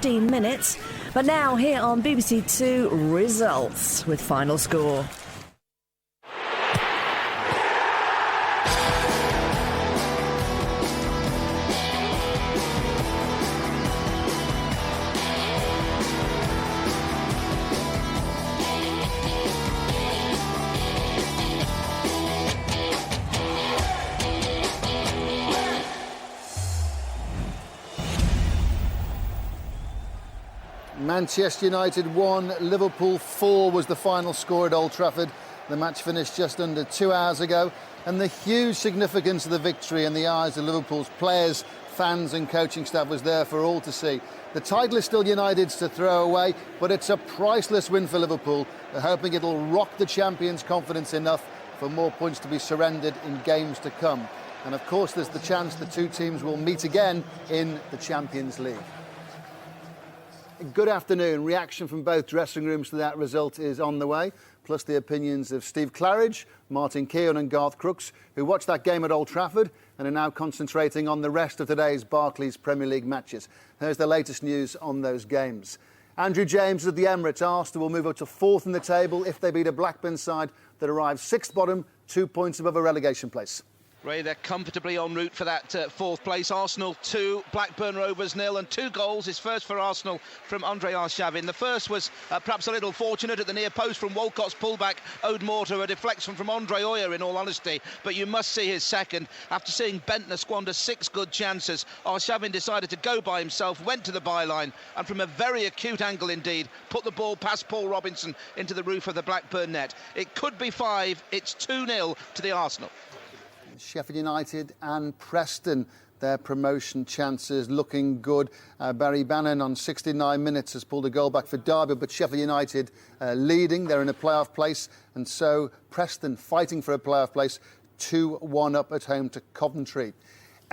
15 minutes. But now here on BBC Two, results with final score. Manchester United 1, Liverpool 4 was the final score at Old Trafford. The match finished just under 2 hours ago, and the huge significance of the victory in the eyes of Liverpool's players, fans and coaching staff was there for all to see. The title is still United's to throw away, but it's a priceless win for Liverpool. They're hoping it'll rock the champions' confidence enough for more points to be surrendered in games to come. And of course there's the chance the two teams will meet again in the Champions League. Good afternoon. Reaction from both dressing rooms to that result is on the way, plus the opinions of Steve Claridge, Martin Keown and Garth Crooks, who watched that game at Old Trafford and are now concentrating on the rest of today's Barclays Premier League matches. Here's the latest news on those games. Andrew James at the Emirates. Arsenal will move up to fourth in the table if they beat a Blackburn side that arrives sixth bottom, 2 points above a relegation place. Ray, they're comfortably en route for that fourth place. Arsenal 2, Blackburn Rovers 0, and 2 goals. His first for Arsenal from Andre Arshavin. The first was perhaps a little fortunate at the near post from Walcott's pullback, owed more to a deflection from Andre Oyer, in all honesty. But you must see his second. After seeing Bentner squander 6 good chances, Arshavin decided to go by himself, went to the byline, and from a very acute angle indeed, put the ball past Paul Robinson into the roof of the Blackburn net. It could be 5, it's 2-0 to the Arsenal. Sheffield United and Preston, their promotion chances looking good. Barry Bannon on 69 minutes has pulled a goal back for Derby, but Sheffield United leading. They're in a playoff place, and so Preston fighting for a playoff place, 2-1 up at home to Coventry.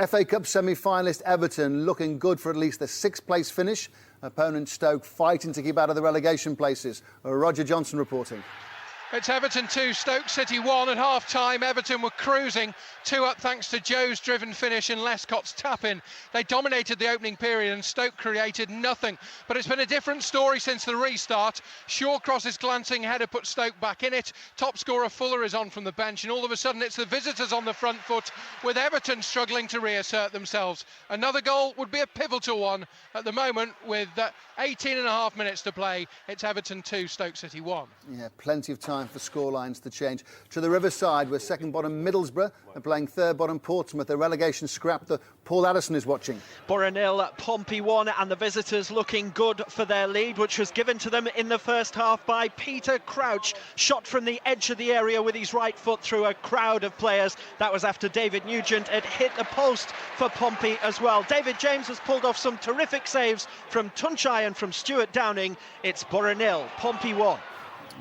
FA Cup semi-finalist Everton looking good for at least a 6th place finish. Opponent Stoke fighting to keep out of the relegation places. Roger Johnson reporting. It's Everton 2, Stoke City 1 at half-time. Everton were cruising, 2 up thanks to Joe's driven finish and Lescott's tap-in. They dominated the opening period and Stoke created nothing. But it's been a different story since the restart. Shawcross's glancing header put Stoke back in it. Top scorer Fuller is on from the bench, and all of a sudden it's the visitors on the front foot, with Everton struggling to reassert themselves. Another goal would be a pivotal one at the moment, with 18 and a half minutes to play. It's Everton 2, Stoke City 1. Yeah, plenty of time for scorelines to change. To the Riverside, where second bottom Middlesbrough are playing third bottom Portsmouth. A relegation scrap that Paul Addison is watching. Borough 0, Pompey 1, and the visitors looking good for their lead, which was given to them in the first half by Peter Crouch. Shot from the edge of the area with his right foot through a crowd of players. That was after David Nugent had hit the post for Pompey as well. David James has pulled off some terrific saves from Tunchai and from Stuart Downing. It's Borough 0, Pompey 1.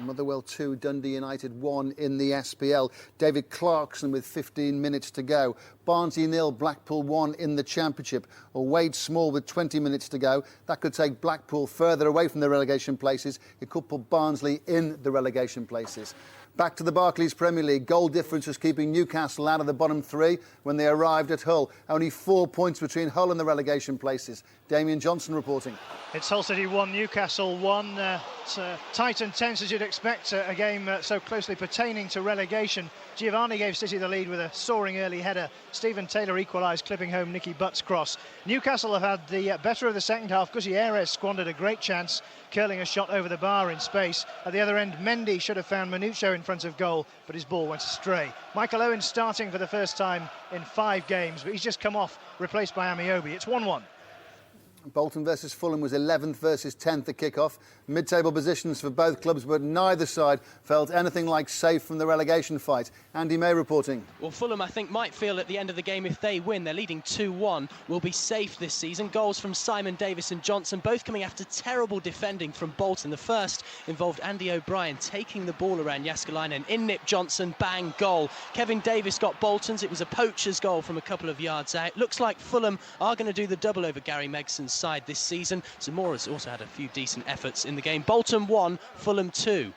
Motherwell 2, Dundee United 1 in the SPL. David Clarkson with 15 minutes to go. Barnsley 0, Blackpool 1 in the Championship. Or Wade Small with 20 minutes to go. That could take Blackpool further away from the relegation places. It could put Barnsley in the relegation places. Back to the Barclays Premier League. Goal difference was keeping Newcastle out of the bottom 3 when they arrived at Hull. Only 4 points between Hull and the relegation places. Damien Johnson reporting. It's Hull City 1, Newcastle 1. It's tight and tense as you'd expect, a game so closely pertaining to relegation. Giovanni gave City the lead with a soaring early header. Stephen Taylor equalised, clipping home Nicky Butt's cross. Newcastle have had the better of the second half. Gutierrez squandered a great chance, curling a shot over the bar in space. At the other end, Mendy should have found Manucho in front of goal, but his ball went astray. Michael Owen starting for the first time in 5 games, but he's just come off, replaced by Amiobi. It's 1-1. Bolton versus Fulham was 11th versus 10th at kick-off. Mid-table positions for both clubs, but neither side felt anything like safe from the relegation fight. Andy May reporting. Well, Fulham, I think, might feel at the end of the game, if they win, they're leading 2-1, will be safe this season. Goals from Simon Davis and Johnson, both coming after terrible defending from Bolton. The first involved Andy O'Brien taking the ball around Jääskeläinen. In-nip Johnson, bang, goal. Kevin Davis got Bolton's. It was a poacher's goal from a couple of yards out. Looks like Fulham are going to do the double over Gary Megson's side this season. Zamora's also had a few decent efforts in the game. Bolton 1, Fulham 2.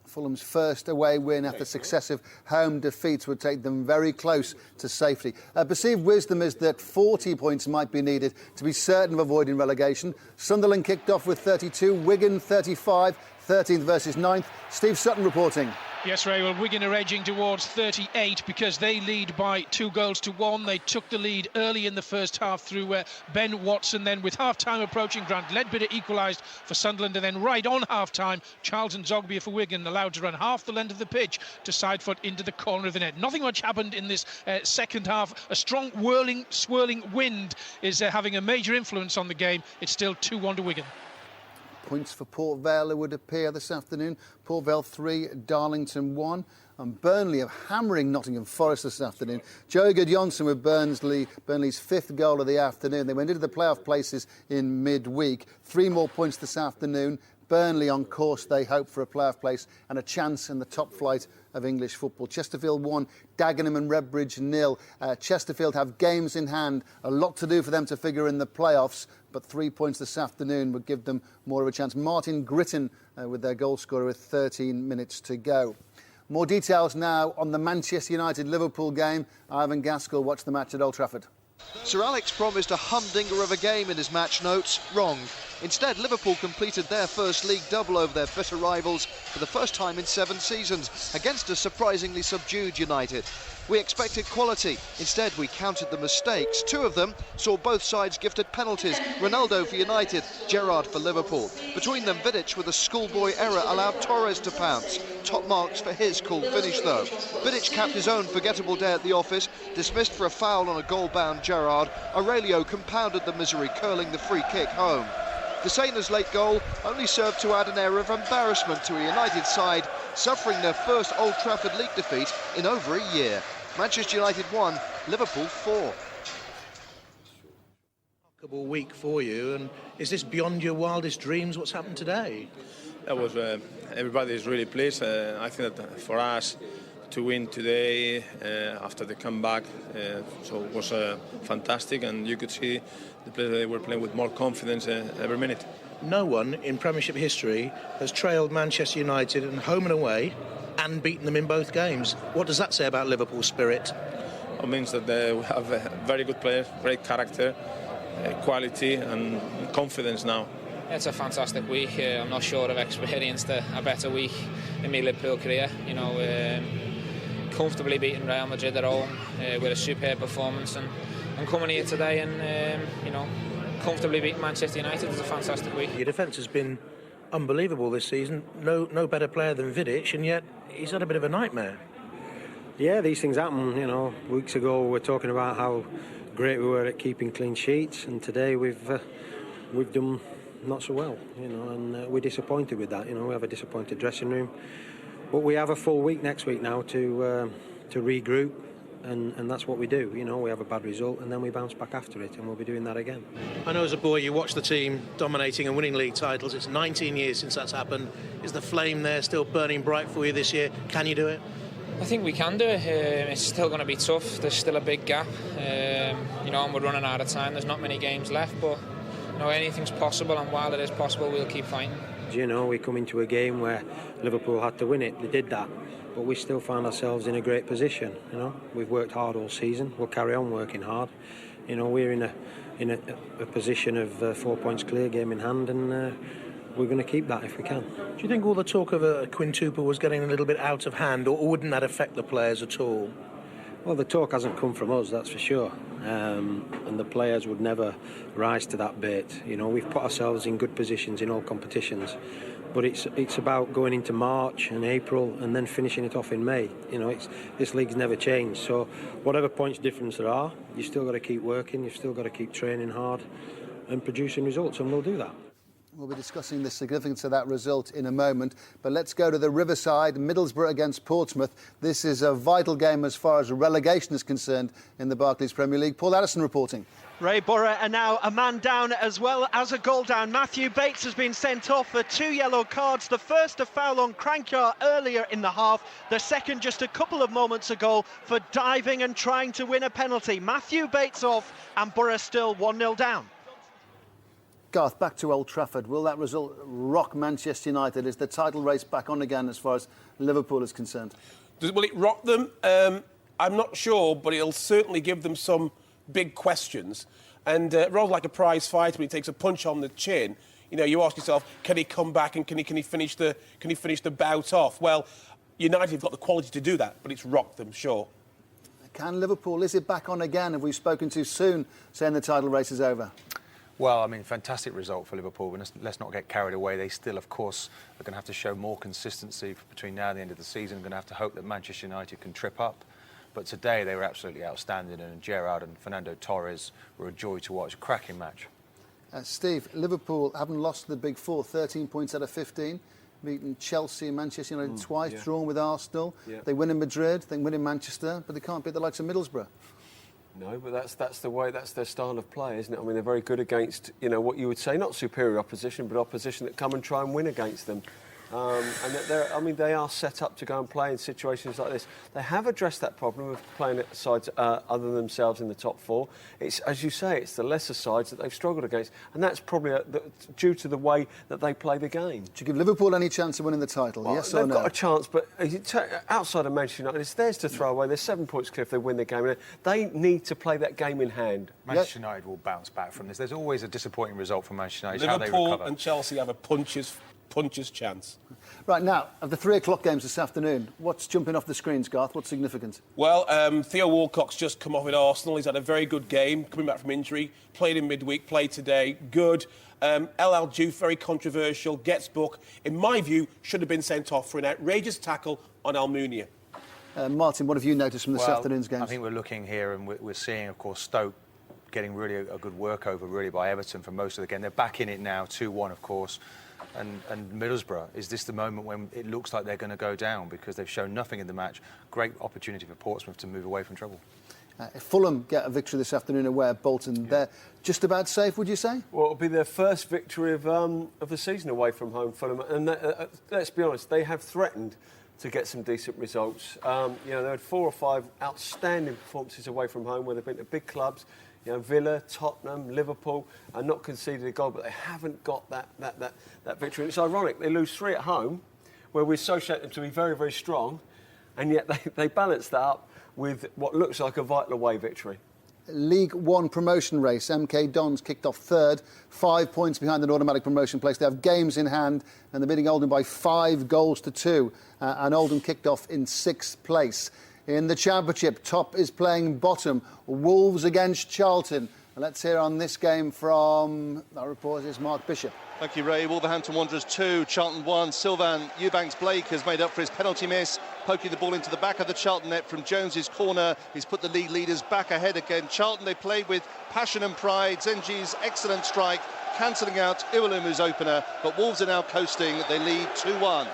Fulham's first away win after successive home defeats would take them very close to safety. Perceived wisdom is that 40 points might be needed to be certain of avoiding relegation. Sunderland kicked off with 32, Wigan 35, 13th versus 9th. Steve Sutton reporting. Yes, Ray, well, Wigan are edging towards 38 because they lead by 2-1. They took the lead early in the first half through Ben Watson. Then with half-time approaching, Grant Leadbitter equalised for Sunderland. And then right on half-time, Charles Nzogbia for Wigan allowed to run half the length of the pitch to side foot into the corner of the net. Nothing much happened in this second half. A strong whirling, swirling wind is having a major influence on the game. It's still 2-1 to Wigan. Points for Port Vale, it would appear, this afternoon. Port Vale 3, Darlington 1. And Burnley are hammering Nottingham Forest this afternoon. Joey Gudjonsson with Burnley's 5th goal of the afternoon. They went into the playoff places in midweek. 3 more points this afternoon. Burnley on course, they hope, for a playoff place and a chance in the top flight of English football. Chesterfield 1, Dagenham and Redbridge 0. Chesterfield have games in hand, a lot to do for them to figure in the playoffs, but 3 points this afternoon would give them more of a chance. Martin Gritton with their goal scorer with 13 minutes to go. More details now on the Manchester United-Liverpool game. Ivan Gaskell watched the match at Old Trafford. Sir Alex promised a humdinger of a game in his match notes. Wrong. Instead, Liverpool completed their first league double over their bitter rivals for the first time in 7 seasons, against a surprisingly subdued United. We expected quality. Instead, we counted the mistakes. 2 of them saw both sides gifted penalties. Ronaldo for United, Gerrard for Liverpool. Between them, Vidic with a schoolboy error allowed Torres to pounce. Top marks for his cool finish, though. Vidic capped his own forgettable day at the office, dismissed for a foul on a goal-bound Gerrard. Aurelio compounded the misery, curling the free kick home. Desaigner's late goal only served to add an air of embarrassment to a United side suffering their first Old Trafford League defeat in over a year. Manchester United 1, Liverpool 4. Remarkable week for you, and is this beyond your wildest dreams? What's happened today? That was everybody is really pleased. I think that for us to win today after the comeback, so it was fantastic, and you could see the players they were playing with more confidence every minute. No one in Premiership history has trailed Manchester United and home and away and beaten them in both games. What does that say about Liverpool's spirit? It means that we have very good players, great character, quality and confidence now. It's a fantastic week. I'm not sure I've experienced a better week in my Liverpool career. You know, comfortably beating Real Madrid at home with a superb performance, and coming here today and you know, comfortably beating Manchester United is a fantastic week. Your defence has been unbelievable this season. No better player than Vidic, and yet he's had a bit of a nightmare. Yeah, these things happen. You know, weeks ago we were talking about how great we were at keeping clean sheets, and today we've done not so well. You know, and we're disappointed with that. You know, we have a disappointed dressing room, but we have a full week next week now to regroup. And that's what we do. You know, we have a bad result and then we bounce back after it, and we'll be doing that again. I know as a boy you watched the team dominating and winning league titles. It's 19 years since that's happened. Is the flame there still burning bright for you this year? Can you do it? I think we can do it. It's still going to be tough. There's still a big gap. You know, and we're running out of time. There's not many games left, but you know, anything's possible, and while it is possible, we'll keep fighting. You know, we come into a game where Liverpool had to win it. They did that. But we still find ourselves in a great position. You know, we've worked hard all season. We'll carry on working hard. You know, we're in a position of 4 points clear, game in hand, and we're going to keep that if we can. Do you think all the talk of a quintuple was getting a little bit out of hand, or wouldn't that affect the players at all? Well, the talk hasn't come from us, that's for sure. And the players would never rise to that bait. You know, we've put ourselves in good positions in all competitions. But it's about going into March and April and then finishing it off in May. You know, this league's never changed. So whatever points difference there are, you've still got to keep working, you've still got to keep training hard and producing results, and we'll do that. We'll be discussing the significance of that result in a moment, but let's go to the Riverside, Middlesbrough against Portsmouth. This is a vital game as far as relegation is concerned in the Barclays Premier League. Paul Addison reporting. Ray Borough are now a man down as well as a goal down. Matthew Bates has been sent off for 2 yellow cards. The first a foul on Crankyard earlier in the half. The second just a couple of moments ago for diving and trying to win a penalty. Matthew Bates off and Borough still 1-0 down. Garth, back to Old Trafford. Will that result rock Manchester United? Is the title race back on again as far as Liverpool is concerned? Will it rock them? I'm not sure, but it'll certainly give them some big questions. And rather like a prize fighter, when he takes a punch on the chin, you know, you ask yourself, can he come back and can he finish the bout off? Well, United have got the quality to do that, but it's rocked them, sure. Can Liverpool, is it back on again? Have we spoken too soon, saying the title race is over? Well, I mean, fantastic result for Liverpool, but let's not get carried away. They still, of course, are going to have to show more consistency between now and the end of the season. They're going to have to hope that Manchester United can trip up. But today they were absolutely outstanding, and Gerrard and Fernando Torres were a joy to watch. A cracking match. Steve, Liverpool haven't lost the big four, 13 points out of 15. Beaten Chelsea and Manchester United twice, drawn with Arsenal. Yeah. They win in Madrid, they win in Manchester, but they can't beat the likes of Middlesbrough. No, but that's the way, that's their style of play, isn't it? I mean, they're very good against, you know, what you would say, not superior opposition, but opposition that come and try and win against them. And they are set up to go and play in situations like this. They have addressed that problem of playing at sides other than themselves in the top four. It's, as you say, it's the lesser sides that they've struggled against, and that's probably due to the way that they play the game. Do you give Liverpool any chance of winning the title? Well, yes or no? They've got a chance, but outside of Manchester United, it's theirs to throw away. They're 7 points clear if they win the game. They need to play that game in hand. Manchester United will bounce back from this. There's always a disappointing result from Manchester United. Liverpool and Chelsea have a puncher's chance. Right, now, of the 3 o'clock games this afternoon, what's jumping off the screens, Garth? What's significant? Well, Theo Walcott's just come off with Arsenal. He's had a very good game, coming back from injury. Played in midweek, played today. Good. El Al-Diouf, very controversial, gets booked. In my view, should have been sent off for an outrageous tackle on Almunia. Martin, what have you noticed from this afternoon's games? I think we're looking here and we're seeing, of course, Stoke getting really a good work over, really, by Everton for most of the game. They're back in it now, 2-1, of course. And Middlesbrough, is this the moment when it looks like they're going to go down because they've shown nothing in the match? Great opportunity for Portsmouth to move away from trouble. If Fulham get a victory this afternoon away at Bolton, they're just about safe, would you say? Well, it'll be their first victory of the season away from home, Fulham. And let's be honest, they have threatened to get some decent results. They had 4 or 5 outstanding performances away from home where they've been to big clubs. You know, Villa, Tottenham, Liverpool, and not conceded a goal, but they haven't got that victory. And it's ironic, they lose 3 at home, where we associate them to be very, very strong, and yet they balance that up with what looks like a vital away victory. League One promotion race. MK Dons kicked off third, 5 points behind an automatic promotion place. They have games in hand, and they're beating Oldham by 5 goals to 2, and Oldham kicked off in 6th place. In the Championship, top is playing bottom. Wolves against Charlton. Let's hear on this game from our reporter, Mark Bishop. Thank you, Ray. Wolverhampton Wanderers 2, Charlton 1. Sylvain Eubanks-Blake has made up for his penalty miss, poking the ball into the back of the Charlton net from Jones's corner. He's put the league leaders back ahead again. Charlton, they played with passion and pride. Zengi's excellent strike, cancelling out Iwelumo's opener. But Wolves are now coasting. They lead 2-1.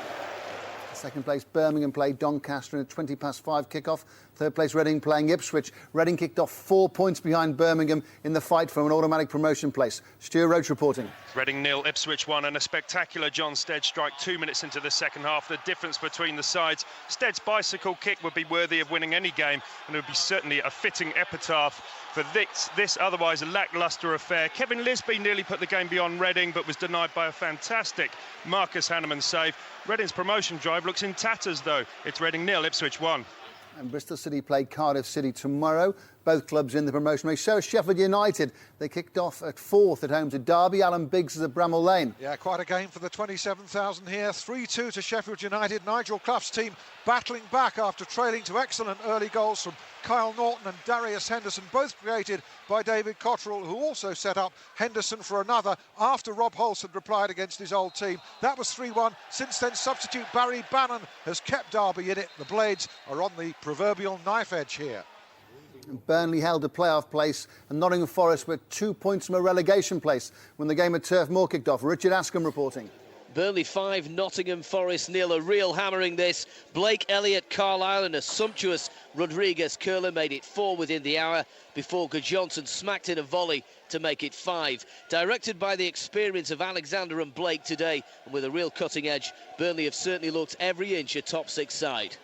Second place, Birmingham played Doncaster in a 5:20 kick-off. Third place, Reading playing Ipswich. Reading kicked off 4 points behind Birmingham in the fight for an automatic promotion place. Stuart Roach reporting. Reading 0, Ipswich 1, and a spectacular John Stead strike 2 minutes into the second half. The difference between the sides. Stead's bicycle kick would be worthy of winning any game, and it would be certainly a fitting epitaph for this otherwise a lacklustre affair. Kevin Lisby nearly put the game beyond Reading, but was denied by a fantastic Marcus Hanneman save. Reading's promotion drive looks in tatters, though. It's Reading 0, Ipswich 1. And Bristol City play Cardiff City tomorrow. Both clubs in the promotion race. So is Sheffield United. They kicked off at 4th at home to Derby. Alan Biggs is at Bramall Lane. Yeah, quite a game for the 27,000 here. 3-2 to Sheffield United. Nigel Clough's team battling back after trailing to excellent early goals from Kyle Norton and Darius Henderson, both created by David Cotterill, who also set up Henderson for another after Rob Hulse had replied against his old team. That was 3-1. Since then, substitute Barry Bannon has kept Derby in it. The Blades are on the proverbial knife edge here. Burnley held a playoff place, and Nottingham Forest were 2 points from a relegation place when the game at Turf Moor kicked off. Richard Askham reporting. Burnley 5, Nottingham Forest 0. A real hammering this. Blake Elliott, Carlisle, and a sumptuous Rodriguez curler made it 4 within the hour before Johnson smacked in a volley to make it 5. Directed by the experience of Alexander and Blake today, and with a real cutting edge, Burnley have certainly looked every inch a top 6 side.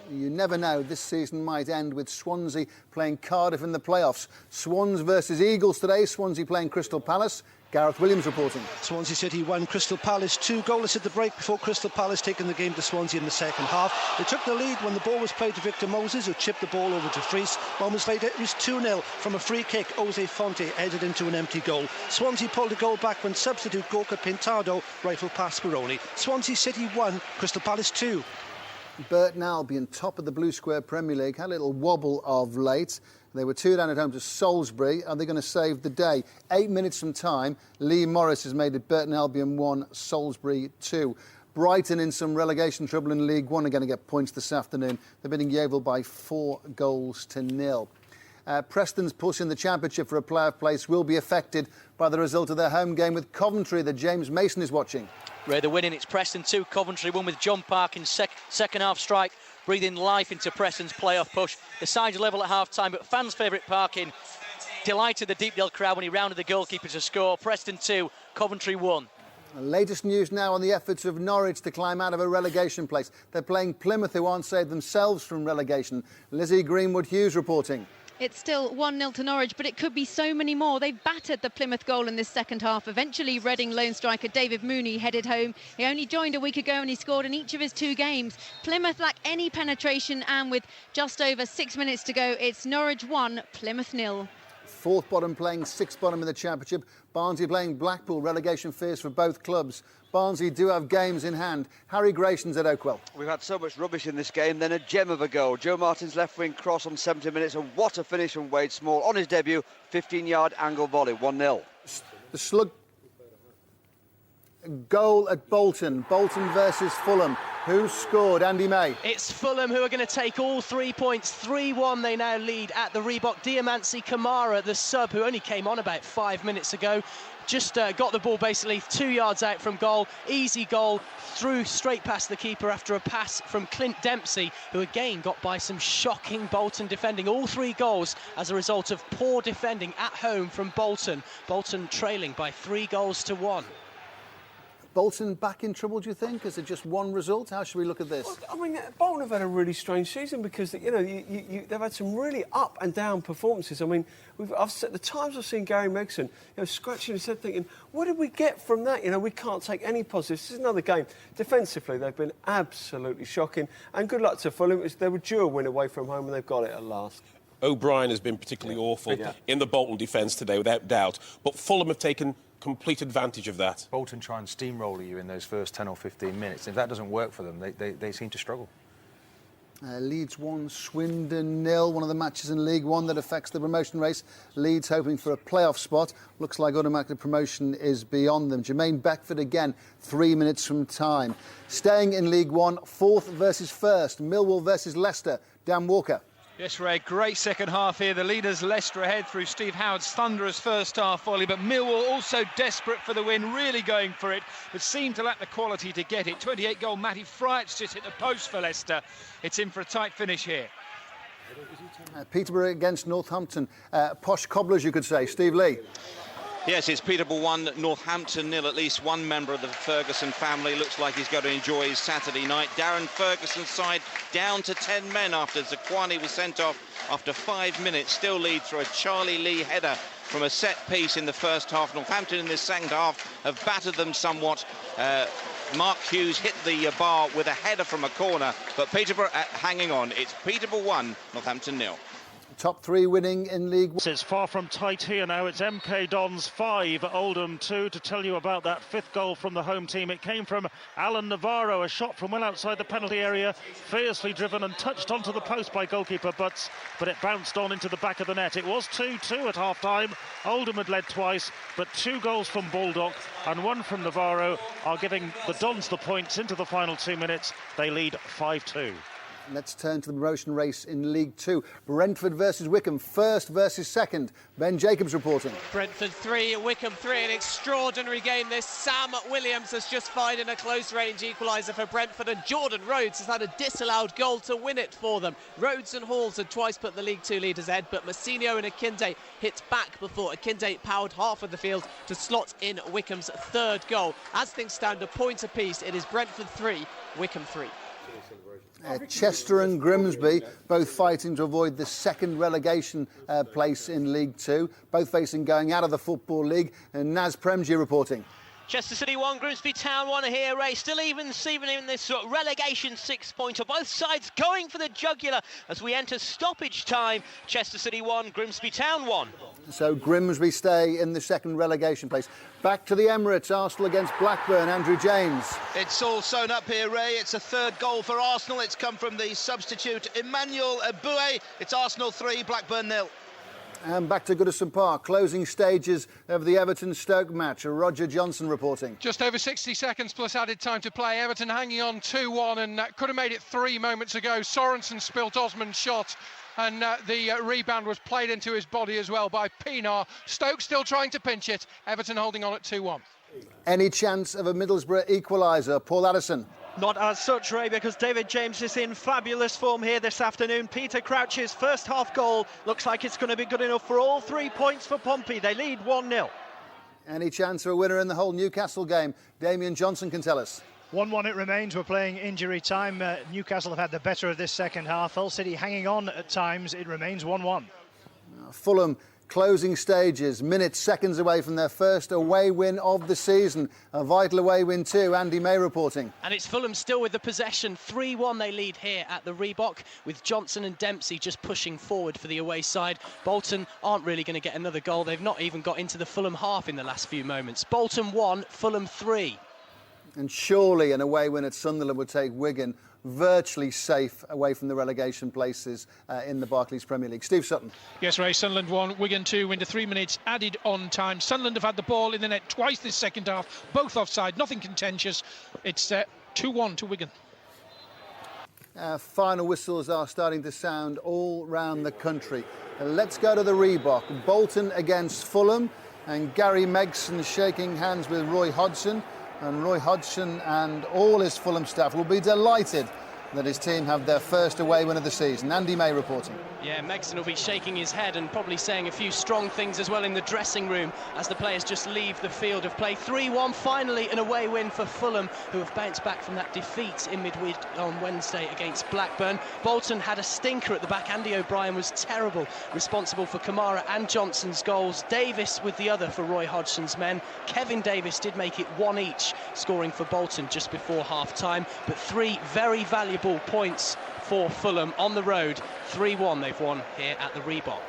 You never know, this season might end with Swansea playing Cardiff in the playoffs. Swans versus Eagles today, Swansea playing Crystal Palace. Garth Williams reporting. Swansea City 1, Crystal Palace 2. Goalless at the break before Crystal Palace taking the game to Swansea in the second half. They took the lead when the ball was played to Victor Moses, who chipped the ball over to Fries. Moments later, it was 2-0 from a free kick. Jose Fonte headed into an empty goal. Swansea pulled a goal back when substitute Gorka Pintado rifled past Speroni. Swansea City 1, Crystal Palace 2. Burton Albion, top of the Blue Square Premier League, had a little wobble of late. They were 2 down at home to Salisbury. Are they going to save the day? 8 minutes from time, Lee Morris has made it Burton Albion 1, Salisbury 2. Brighton in some relegation trouble in League One are going to get points this afternoon. They're beating Yeovil by 4-0. Preston's push in the Championship for a playoff place will be affected by the result of their home game with Coventry that James Mason is watching. Ray, the winning, it's Preston 2, Coventry 1 with John Park in second half strike, breathing life into Preston's playoff push. The sides level at half-time, but fans' favourite Parkin delighted the Deepdale crowd when he rounded the goalkeeper to score. Preston 2, Coventry 1. Latest news now on the efforts of Norwich to climb out of a relegation place. They're playing Plymouth, who aren't saved themselves from relegation. Lizzie Greenwood-Hughes reporting. It's still 1-0 to Norwich, but it could be so many more. They've battered the Plymouth goal in this second half. Eventually, Reading lone striker David Mooney headed home. He only joined a week ago and he scored in each of his 2 games. Plymouth lack any penetration, and with just over 6 minutes to go, it's Norwich 1, Plymouth 0. Fourth bottom playing sixth bottom in the Championship. Barnsley playing Blackpool. Relegation fears for both clubs. Barnsley do have games in hand. Harry Grayson's at Oakwell. We've had so much rubbish in this game, then a gem of a goal. Joe Martin's left wing cross on 70 minutes, and what a finish from Wade Small on his debut. 15-yard angle volley, 1-0. The slug goal at Bolton. Bolton versus Fulham. Who scored? Andy May. It's Fulham who are going to take all 3 points. 3-1 they now lead at the Reebok. Diamansi Kamara, the sub, who only came on about 5 minutes ago, just got the ball basically 2 yards out from goal. Easy goal, through straight past the keeper after a pass from Clint Dempsey, who again got by some shocking Bolton defending. All 3 goals as a result of poor defending at home from Bolton. Bolton trailing by 3-1. Bolton back in trouble, do you think? Is it just one result? How should we look at this? Well, I mean, Bolton have had a really strange season because, you know, they've had some really up and down performances. I mean, the times I've seen Gary Megson, you know, scratching his head thinking, what did we get from that? You know, we can't take any positives. This is another game. Defensively, they've been absolutely shocking. And good luck to Fulham. They were due a win away from home and they've got it at last. O'Brien has been particularly awful in the Bolton defence today, without doubt. But Fulham have taken complete advantage of that. Bolton try and steamroller you in those first 10 or 15 minutes. If that doesn't work for them, they seem to struggle. Leeds 1, Swindon 0. One of the matches in League One that affects the promotion race. Leeds hoping for a playoff spot. Looks like automatic promotion is beyond them. Jermaine Beckford again, 3 minutes from time. Staying in League One, 4th versus 1st. Millwall versus Leicester. Dan Walker. Yes, Ray, great second half here. The leaders Leicester ahead through Steve Howard's thunderous first half volley, but Millwall also desperate for the win, really going for it, but seemed to lack the quality to get it. 28-goal Matty Fryatt's just hit the post for Leicester. It's in for a tight finish here. Peterborough against Northampton. Posh cobblers, you could say. Steve Lee. Yes, it's Peterborough 1, Northampton 0. At least one member of the Ferguson family looks like he's going to enjoy his Saturday night. Darren Ferguson's side down to 10 men after Zakwani was sent off after 5 minutes. Still lead through a Charlie Lee header from a set piece in the first half. Northampton in this second half have battered them somewhat. Mark Hughes hit the bar with a header from a corner, but Peterborough hanging on. It's Peterborough 1, Northampton 0. Top 3 winning in League One. It's far from tight here now. It's MK Dons 5, Oldham 2. To tell you about that 5th goal from the home team, it came from Alan Navarro, a shot from well outside the penalty area, fiercely driven and touched onto the post by goalkeeper Butts, but it bounced on into the back of the net. It was 2-2 at half-time. Oldham had led twice, but 2 goals from Baldock and 1 from Navarro are giving the Dons the points into the final 2 minutes. They lead 5-2. Let's turn to the promotion race in League 2. Brentford versus Wickham, 1st versus 2nd. Ben Jacobs reporting. Brentford 3, Wickham 3. An extraordinary game this. Sam Williams has just fired in a close-range equaliser for Brentford, and Jordan Rhodes has had a disallowed goal to win it for them. Rhodes and Halls had twice put the League 2 leaders ahead, but Massinho and Akinde hit back before Akinde powered half of the field to slot in Wickham's 3rd goal. As things stand, a point apiece. It is Brentford 3, Wickham 3. Chester and Grimsby both fighting to avoid the second relegation place in League Two, both facing going out of the Football League. And Naz Premji reporting. Chester City 1, Grimsby Town 1 here, Ray. Still even in this relegation 6-pointer. Both sides going for the jugular as we enter stoppage time. Chester City 1, Grimsby Town 1. So Grimsby stay in the second relegation place. Back to the Emirates, Arsenal against Blackburn, Andrew James. It's all sewn up here, Ray. It's a third goal for Arsenal. It's come from the substitute Emmanuel Eboué. It's Arsenal 3, Blackburn 0. And back to Goodison Park, closing stages of the Everton-Stoke match. Roger Johnson reporting. Just over 60 seconds plus added time to play. Everton hanging on 2-1 and could have made it 3 moments ago. Sorensen spilt Osman's shot and the rebound was played into his body as well by Pienaar. Stoke still trying to pinch it. Everton holding on at 2-1. Any chance of a Middlesbrough equaliser? Paul Addison. Not as such, Ray, because David James is in fabulous form here this afternoon. Peter Crouch's first half goal looks like it's going to be good enough for all 3 points for Pompey. They lead 1-0. Any chance of a winner in the whole Newcastle game? Damien Johnson can tell us. 1-1 it remains. We're playing injury time. Newcastle have had the better of this second half. Hull City hanging on at times. It remains 1-1. Fulham closing stages, minutes, seconds away from their first away win of the season. A vital away win too. Andy May reporting. And it's Fulham still with the possession. 3-1 they lead here at the Reebok, with Johnson and Dempsey just pushing forward for the away side. Bolton aren't really going to get another goal. They've not even got into the Fulham half in the last few moments. Bolton 1, Fulham 3. And surely an away win at Sunderland would take Wigan virtually safe away from the relegation places in the Barclays Premier League. Steve Sutton. Yes, Ray, Sunderland 1, Wigan 2, into 3 minutes added on time. Sunderland have had the ball in the net twice this second half, both offside, nothing contentious. It's 2-1 to Wigan. Final whistles are starting to sound all round the country. Let's go to the Reebok. Bolton against Fulham, and Gary Megson shaking hands with Roy Hodgson. And Roy Hodgson and all his Fulham staff will be delighted that his team have their first away win of the season. Andy May reporting. Yeah, Megson will be shaking his head and probably saying a few strong things as well in the dressing room as the players just leave the field of play. 3-1, finally an away win for Fulham, who have bounced back from that defeat in midweek on Wednesday against Blackburn. Bolton had a stinker at the back. Andy O'Brien was terrible, responsible for Kamara and Johnson's goals. Davis with the other for Roy Hodgson's men. Kevin Davis did make it 1 each, scoring for Bolton just before half-time. But 3 very valuable points for Fulham on the road. 3-1 they've won here at the Reebok.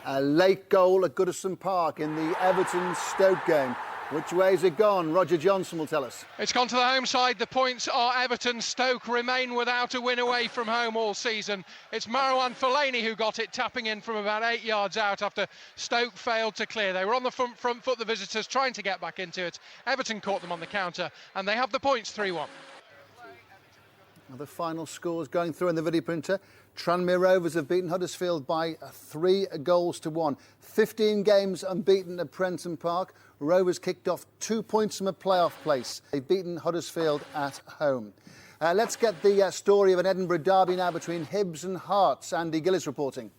A late goal at Goodison Park in the Everton-Stoke game. Which way's it gone? Roger Johnson will tell us. It's gone to the home side. The points are Everton. Stoke remain without a win away from home all season. It's Marouane Fellaini who got it, tapping in from about 8 yards out after Stoke failed to clear. They were on the front foot, the visitors, trying to get back into it. Everton caught them on the counter, and they have the points 3-1. The final scores going through in the video printer. Tranmere Rovers have beaten Huddersfield by 3-1. 15 games unbeaten at Prenton Park. Rovers kicked off 2 points from a playoff place. They've beaten Huddersfield at home. Let's get the story of an Edinburgh derby now between Hibs and Hearts. Andy Gillis reporting.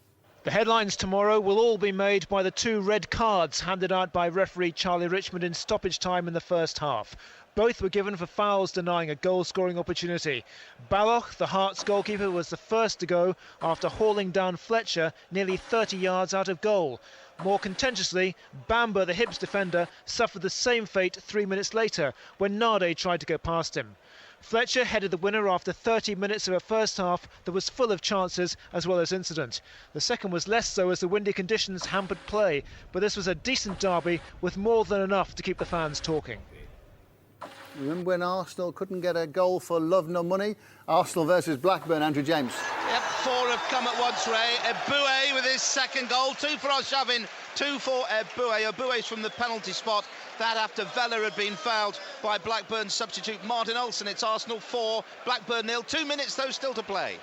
The headlines tomorrow will all be made by the 2 red cards handed out by referee Charlie Richmond in stoppage time in the first half. Both were given for fouls denying a goal-scoring opportunity. Balloch, the Hearts goalkeeper, was the first to go after hauling down Fletcher nearly 30 yards out of goal. More contentiously, Bamba, the Hibs defender, suffered the same fate 3 minutes later when Nade tried to go past him. Fletcher headed the winner after 30 minutes of a first half that was full of chances as well as incident. The second was less so as the windy conditions hampered play, but this was a decent derby with more than enough to keep the fans talking. Remember when Arsenal couldn't get a goal for love nor money? Arsenal versus Blackburn, Andrew James. Yep, 4 have come at once, Ray. Eboué with his second goal, 2 for Arshavin, 2 for Eboué. Eboué's from the penalty spot. That after Vella had been fouled by Blackburn substitute Martin Olsen. It's Arsenal 4, Blackburn 0. 2 minutes though still to play.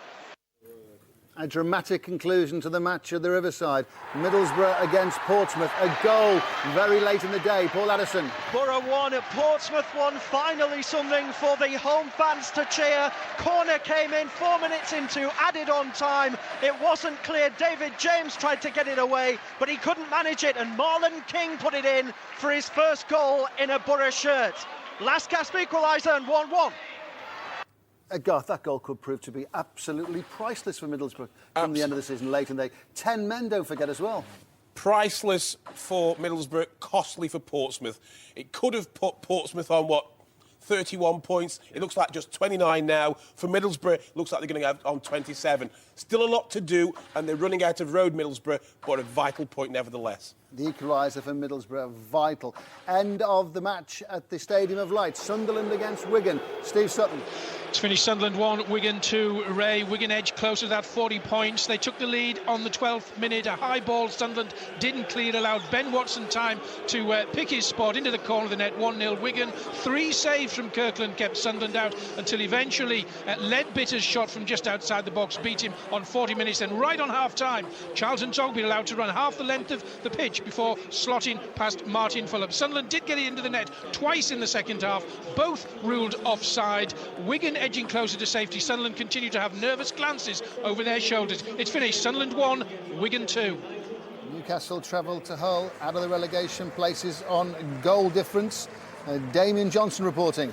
A dramatic conclusion to the match at the Riverside. Middlesbrough against Portsmouth. A goal very late in the day. Paul Addison. Borough 1, Portsmouth 1. Finally something for the home fans to cheer. Corner came in 4 minutes into added on time. It wasn't clear. David James tried to get it away, but he couldn't manage it, and Marlon King put it in for his first goal in a Borough shirt. Last gasp equaliser and 1-1. Garth, that goal could prove to be absolutely priceless for Middlesbrough come the end of the season late, and 10 men, don't forget, as well. Priceless for Middlesbrough, costly for Portsmouth. It could have put Portsmouth on, 31 points. It looks like just 29 now. For Middlesbrough, it looks like they're going to have on 27. Still a lot to do, and they're running out of road, Middlesbrough, but a vital point nevertheless. The equaliser for Middlesbrough, vital. End of the match at the Stadium of Light. Sunderland against Wigan. Steve Sutton. It's finished Sunderland 1, Wigan 2. Ray, Wigan edge closer to that 40 points. They took the lead on the 12th minute. A high ball Sunderland didn't clear, allowed Ben Watson time to pick his spot into the corner of the net. 1-0 Wigan. 3 saves from Kirkland kept Sunderland out until eventually Leadbitter's shot from just outside the box beat him on 40 minutes. And right on half-time, Charlton Togby allowed to run half the length of the pitch before slotting past Martin Fulham. Sunderland did get it into the net twice in the second half, both ruled offside. Wigan edging closer to safety. Sunderland continue to have nervous glances over their shoulders. It's finished Sunderland 1, Wigan 2. Newcastle travel to Hull, out of the relegation places on goal difference. Damien Johnson reporting.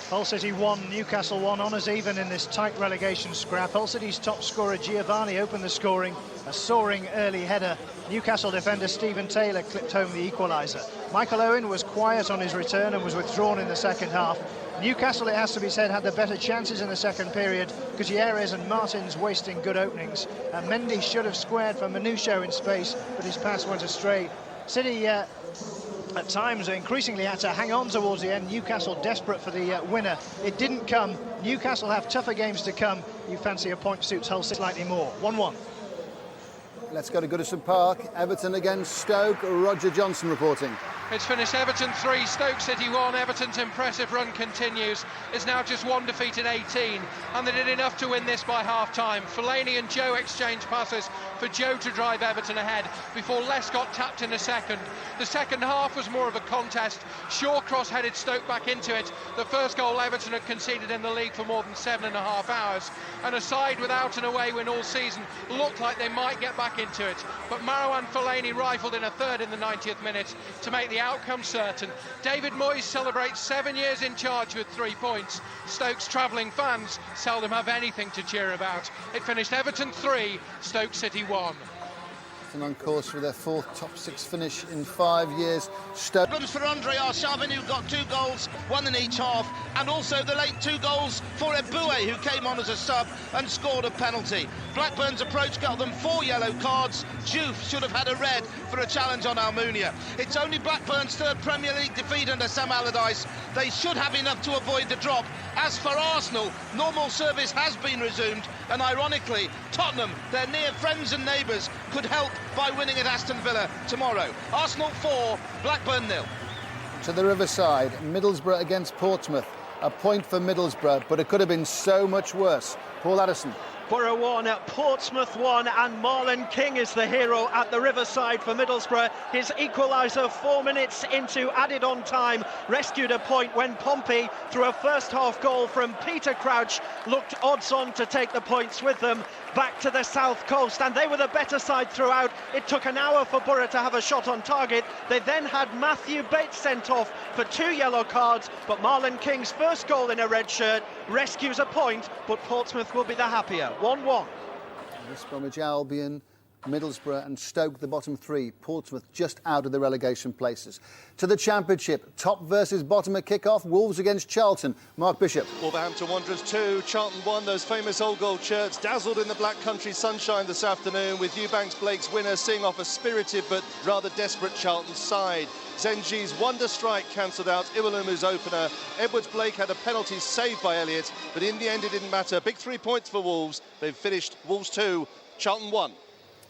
Hull City 1, Newcastle 1, honours even in this tight relegation scrap. Hull City's top scorer Giovanni opened the scoring, a soaring early header. Newcastle defender Stephen Taylor clipped home the equaliser. Michael Owen was quiet on his return and was withdrawn in the second half. Newcastle, it has to be said, had the better chances in the second period. Gutierrez and Martins wasting good openings. Mendy should have squared for Manusho in space, but his pass went astray. City at times increasingly had to hang on towards the end. Newcastle desperate for the winner. It didn't come. Newcastle have tougher games to come. You fancy a point suits Hull slightly more. 1-1. Let's go to Goodison Park. Everton against Stoke. Roger Johnson reporting. It's finished Everton 3, Stoke City 1. Everton's impressive run continues. It's now just 1 defeat in 18, and they did enough to win this by half-time. Fellaini and Joe exchanged passes for Joe to drive Everton ahead before Lescott tapped in a second. The second half was more of a contest. Shawcross headed Stoke back into it. The first goal Everton had conceded in the league for more than 7.5 hours. And a side without an away win all season looked like they might get back into it. But Marouane Fellaini rifled in a third in the 90th minute to make the outcome certain. David Moyes celebrates 7 years in charge with 3 points. Stoke's travelling fans seldom have anything to cheer about. It finished Everton 3, Stoke City 1. And on course for their 4th top 6 finish in 5 years. Stoke. Problems for Andre Arshavin, who got 2 goals, 1 in each half, and also the late 2 goals for Eboué, who came on as a sub and scored a penalty. Blackburn's approach got them 4 yellow cards. Diouf should have had a red for a challenge on Almunia. It's only Blackburn's 3rd Premier League defeat under Sam Allardyce. They should have enough to avoid the drop. As for Arsenal, normal service has been resumed, and ironically, Tottenham, their near friends and neighbours, could help by winning at Aston Villa tomorrow. Arsenal 4, Blackburn 0. To the Riverside, Middlesbrough against Portsmouth. A point for Middlesbrough, but it could have been so much worse. Paul Addison. Borough 1, Portsmouth 1, and Marlon King is the hero at the Riverside for Middlesbrough. His equaliser 4 minutes into added on time rescued a point when Pompey, through a first half goal from Peter Crouch, looked odds on to take the points with them back to the south coast, and they were the better side throughout. It took an hour for Borough to have a shot on target. They then had Matthew Bates sent off for 2 yellow cards, but Marlon King's first goal in a red shirt rescues a point, but Portsmouth will be the happier. 1-1. West Bromwich Albion, Middlesbrough and Stoke, the bottom 3. Portsmouth just out of the relegation places. To the Championship, top versus bottom at kick-off. Wolves against Charlton. Mark Bishop. Wolverhampton Wanderers 2, Charlton 1. Those famous old gold shirts dazzled in the black country sunshine this afternoon, with Eubanks Blake's winner seeing off a spirited but rather desperate Charlton side. Zengi's wonder strike cancelled out Iwalumu's opener. Edwards Blake had a penalty saved by Elliott, but in the end it didn't matter. Big 3 points for Wolves. They've finished Wolves 2, Charlton 1.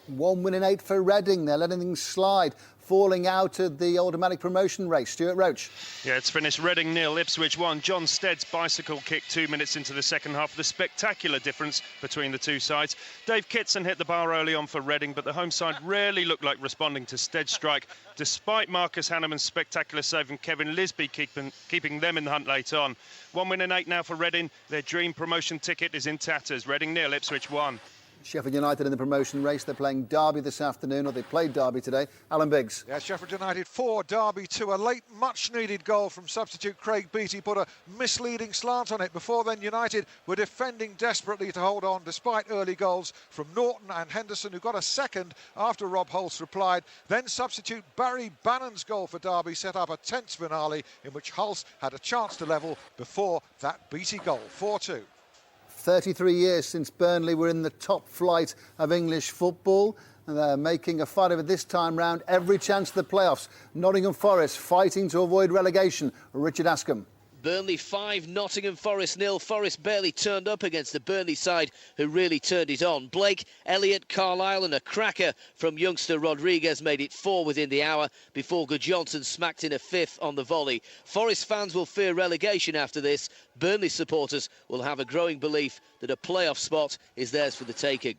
1 win in 8 for Reading. They're letting things slide, falling out of the automatic promotion race. Stuart Roach. Yeah, it's finished Reading 0, Ipswich 1. John Stead's bicycle kick 2 minutes into the second half. The spectacular difference between the two sides. Dave Kitson hit the bar early on for Reading, but the home side rarely looked like responding to Stead's strike, despite Marcus Hanneman's spectacular save and Kevin Lisby keeping them in the hunt late on. 1 win in 8 now for Reading. Their dream promotion ticket is in tatters. Reading 0, Ipswich 1. Sheffield United in the promotion race. They're playing Derby this afternoon, or they played Derby today. Alan Biggs. Yeah, Sheffield United 4, Derby 2. A late, much-needed goal from substitute Craig Beattie put a misleading slant on it. Before then, United were defending desperately to hold on, despite early goals from Norton and Henderson, who got a second after Rob Holst replied. Then substitute Barry Bannon's goal for Derby set up a tense finale in which Holst had a chance to level before that Beattie goal. 4-2. 33 years since Burnley were in the top flight of English football, and they're making a fight of it this time round. Every chance of the playoffs. Nottingham Forest fighting to avoid relegation. Richard Askham. Burnley 5, Nottingham Forest 0. Forest barely turned up against the Burnley side, who really turned it on. Blake, Elliott, Carlisle and a cracker from youngster Rodriguez made it 4 within the hour before Johnson smacked in a 5th on the volley. Forest fans will fear relegation after this. Burnley supporters will have a growing belief that a playoff spot is theirs for the taking.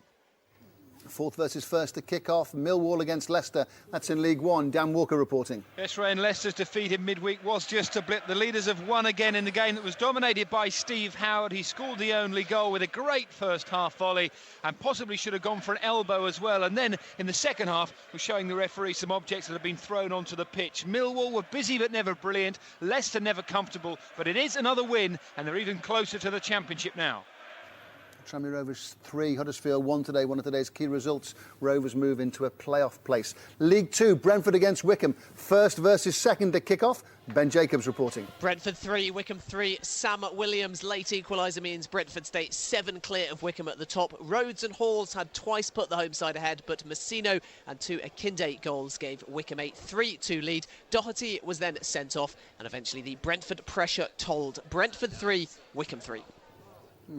Fourth versus first to kick off. Millwall against Leicester. That's in League One. Dan Walker reporting. Yes, Ray, and Leicester's defeat in midweek was just a blip. The leaders have won again in the game that was dominated by Steve Howard. He scored the only goal with a great first half volley and possibly should have gone for an elbow as well. And then in the second half was showing the referee some objects that had been thrown onto the pitch. Millwall were busy but never brilliant. Leicester never comfortable. But it is another win and they're even closer to the Championship now. Tranmere Rovers 3, Huddersfield 1 today. One of today's key results. Rovers move into a playoff place. League 2, Brentford against Wickham. First versus second to kick off. Ben Jacobs reporting. Brentford 3, Wickham 3. Sam Williams' late equaliser means Brentford stay 7 clear of Wickham at the top. Rhodes and Halls had twice put the home side ahead, but Messino and 2 Akinde goals gave Wickham a 3-2 lead. Doherty was then sent off, and eventually the Brentford pressure told. Brentford 3, Wickham 3.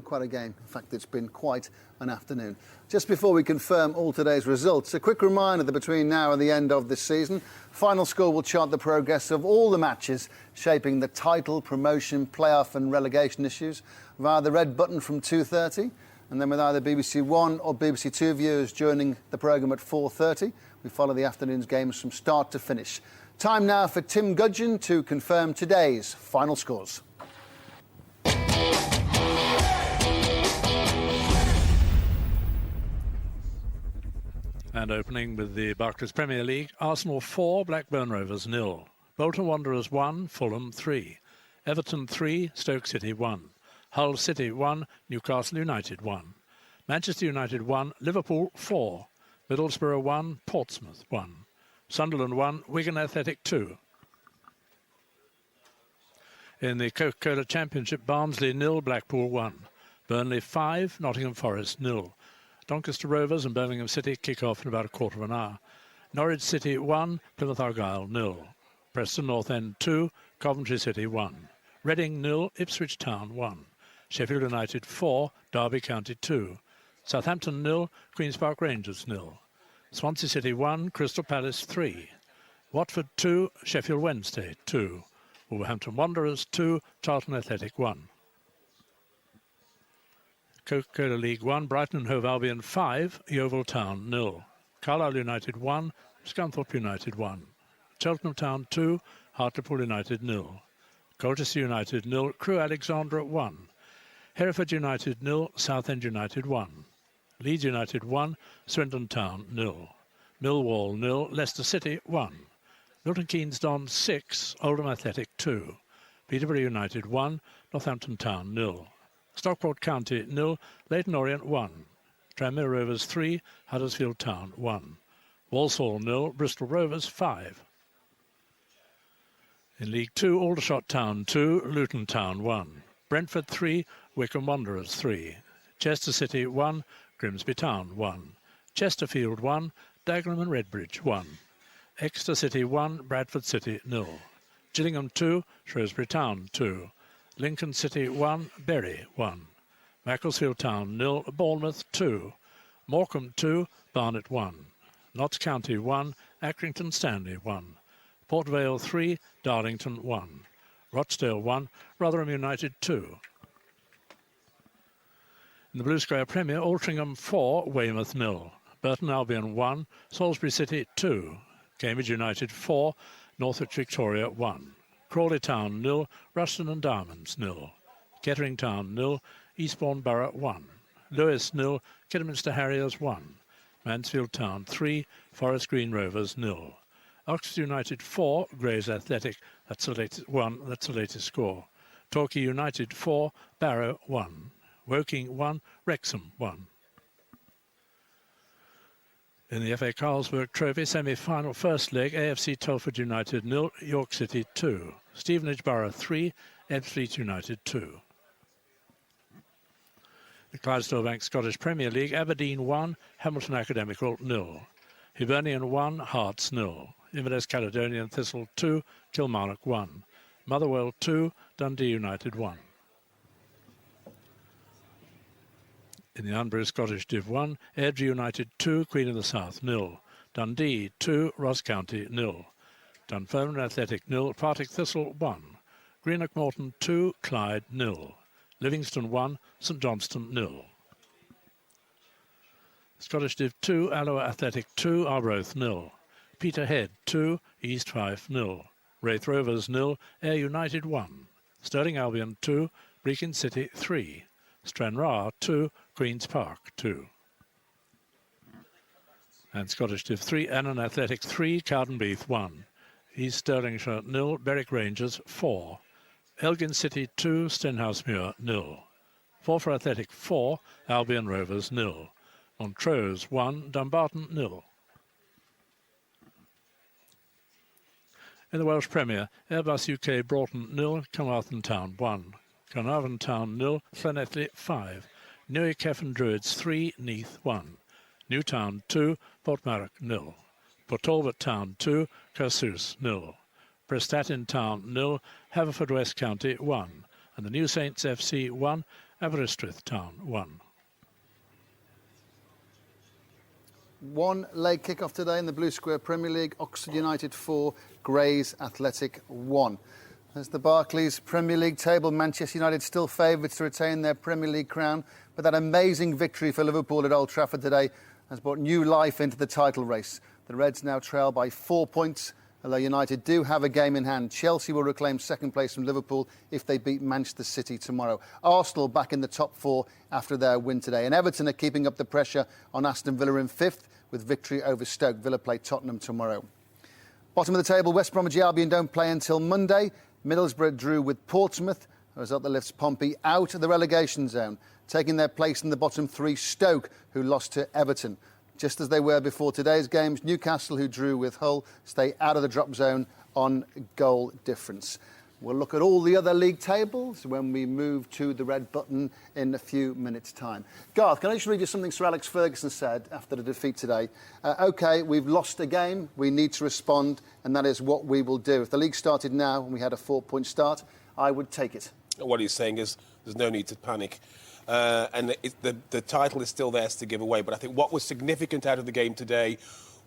Quite a game. In fact, it's been quite an afternoon. Just before we confirm all today's results, a quick reminder that between now and the end of this season, Final Score will chart the progress of all the matches shaping the title, promotion, playoff and relegation issues via the red button from 2:30, and then with either BBC One or BBC Two viewers joining the programme at 4:30. We follow the afternoon's games from start to finish. Time now for Tim Gudgeon to confirm today's final scores. And opening with the Barclays Premier League, Arsenal 4, Blackburn Rovers 0. Bolton Wanderers 1, Fulham 3. Everton 3, Stoke City 1. Hull City 1, Newcastle United 1. Manchester United 1, Liverpool 4. Middlesbrough 1, Portsmouth 1. Sunderland 1, Wigan Athletic 2. In the Coca-Cola Championship, Barnsley 0, Blackpool 1. Burnley 5, Nottingham Forest 0. Doncaster Rovers and Birmingham City kick off in about a quarter of an hour. Norwich City 1, Plymouth Argyle 0. Preston North End 2, Coventry City 1. Reading 0, Ipswich Town 1. Sheffield United 4, Derby County 2. Southampton 0, Queen's Park Rangers 0. Swansea City 1, Crystal Palace 3. Watford 2, Sheffield Wednesday 2. Wolverhampton Wanderers 2, Charlton Athletic 1. Coca-Cola League 1, Brighton and Hove Albion 5, Yeovil Town 0. Carlisle United 1, Scunthorpe United 1. Cheltenham Town 2, Hartlepool United 0. Colchester United 0, Crewe Alexandra 1. Hereford United 0, Southend United 1. Leeds United 1, Swindon Town 0. Millwall 0, Leicester City 1. Milton Keynes Don 6, Oldham Athletic 2. Peterborough United 1, Northampton Town 0. Stockport County 0, Leyton Orient 1. Tranmere Rovers 3, Huddersfield Town 1. Walsall 0, Bristol Rovers 5. In League 2, Aldershot Town 2, Luton Town 1. Brentford 3, Wickham Wanderers 3. Chester City 1, Grimsby Town 1. Chesterfield 1, Dagenham and Redbridge 1. Exeter City 1, Bradford City 0. Gillingham 2, Shrewsbury Town 2. Lincoln City 1, Bury 1. Macclesfield Town 0, Bournemouth 2. Morecambe 2, Barnet 1. Notts County 1, Accrington Stanley 1. Port Vale 3, Darlington 1. Rochdale 1, Rotherham United 2. In the Blue Square Premier, Altrincham 4, Weymouth 0. Burton Albion 1, Salisbury City 2. Cambridge United 4, Northwich Victoria 1. Crawley Town 0, Ruston and Diamonds 0. Kettering Town 0, Eastbourne Borough 1. Lewis 0, Kidderminster Harriers 1, Mansfield Town 3, Forest Green Rovers 0. Oxford United 4, Grays Athletic, that's the latest score. Torquay United 4, Barrow 1, Woking 1, Wrexham 1. In the FA Carlsberg Trophy semi-final first leg, AFC Telford United 0, York City 2, Stevenage Borough 3, Ebbsfleet United 2. The Clydesdale Bank Scottish Premier League, Aberdeen 1, Hamilton Academical 0, Hibernian 1, Hearts 0, Inverness Caledonian Thistle 2, Kilmarnock 1, Motherwell 2, Dundee United 1. In the Unbury Scottish Div 1, Airdrie United 2, Queen of the South 0, Dundee 2, Ross County 0, Dunfermline Athletic 0, Partick Thistle 1, Greenock Morton 2, Clyde 0, Livingston 1, St Johnstone 0. Scottish Div 2, Alloa Athletic 2, Arbroath 0, Peterhead 2, East Fife 0, Wraith Rovers 0, Ayr United 1, Stirling Albion 2, Brechin City 3, Stranraer 2, Queen's Park 2. And Scottish Div 3, Annan Athletic 3, Cowdenbeath 1, East Stirlingshire 0, Berwick Rangers 4, Elgin City 2, Stenhousemuir 0, Forfar Athletic 4, Albion Rovers 0, Montrose 1, Dumbarton 0. In the Welsh Premier, Airbus UK Broughton 0, Carmarthen Town 1, Carnarvon Town 0, Llanelli 5, Newry Cefn Druids 3, Neath 1, Newtown 2, Portmarnock 0, Port Talbot Town 2, Carsous 0, Prestatyn Town 0, Haverfordwest County 1, and the New Saints FC 1, Aberystwyth Town 1. One leg kick-off today in the Blue Square Premier League, Oxford United 4, Grays Athletic 1. As the Barclays Premier League table, Manchester United still favourites to retain their Premier League crown, but that amazing victory for Liverpool at Old Trafford today has brought new life into the title race. The Reds now trail by 4 points, although United do have a game in hand. Chelsea will reclaim second place from Liverpool if they beat Manchester City tomorrow. Arsenal back in the top 4 after their win today. And Everton are keeping up the pressure on Aston Villa in 5th with victory over Stoke. Villa play Tottenham tomorrow. Bottom of the table, West Bromwich Albion don't play until Monday. Middlesbrough drew with Portsmouth, a result that lifts Pompey out of the relegation zone. Taking their place in the bottom 3, Stoke, who lost to Everton. Just as they were before today's games, Newcastle, who drew with Hull, stay out of the drop zone on goal difference. We'll look at all the other league tables when we move to the red button in a few minutes' time. Garth, can I just read you something Sir Alex Ferguson said after the defeat today? OK, we've lost a game, we need to respond, and that is what we will do. If the league started now and we had a 4-point start, I would take it. What he's saying is there's no need to panic. And the title is still theirs to give away. But I think what was significant out of the game today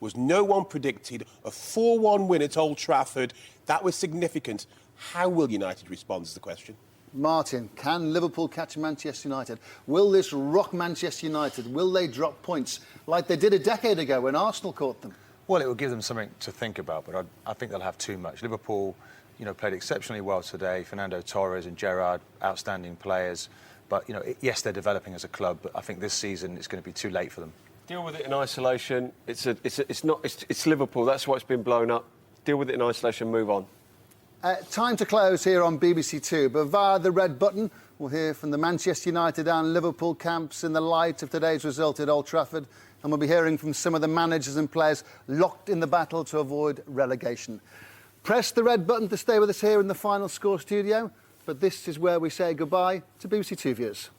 was no one predicted a 4-1 win at Old Trafford. That was significant. How will United respond is the question. Martin, can Liverpool catch Manchester United? Will this rock Manchester United? Will they drop points like they did a decade ago when Arsenal caught them? Well, it will give them something to think about, but I think they'll have too much. Liverpool, played exceptionally well today. Fernando Torres and Gerrard, outstanding players. But, yes, they're developing as a club, but I think this season it's going to be too late for them. Deal with it in isolation. It's Liverpool. That's what's been blown up. Deal with it in isolation. Move on. Time to close here on BBC Two, but via the red button, we'll hear from the Manchester United and Liverpool camps in the light of today's result at Old Trafford, and we'll be hearing from some of the managers and players locked in the battle to avoid relegation. Press the red button to stay with us here in the Final Score studio, but this is where we say goodbye to BBC Two viewers.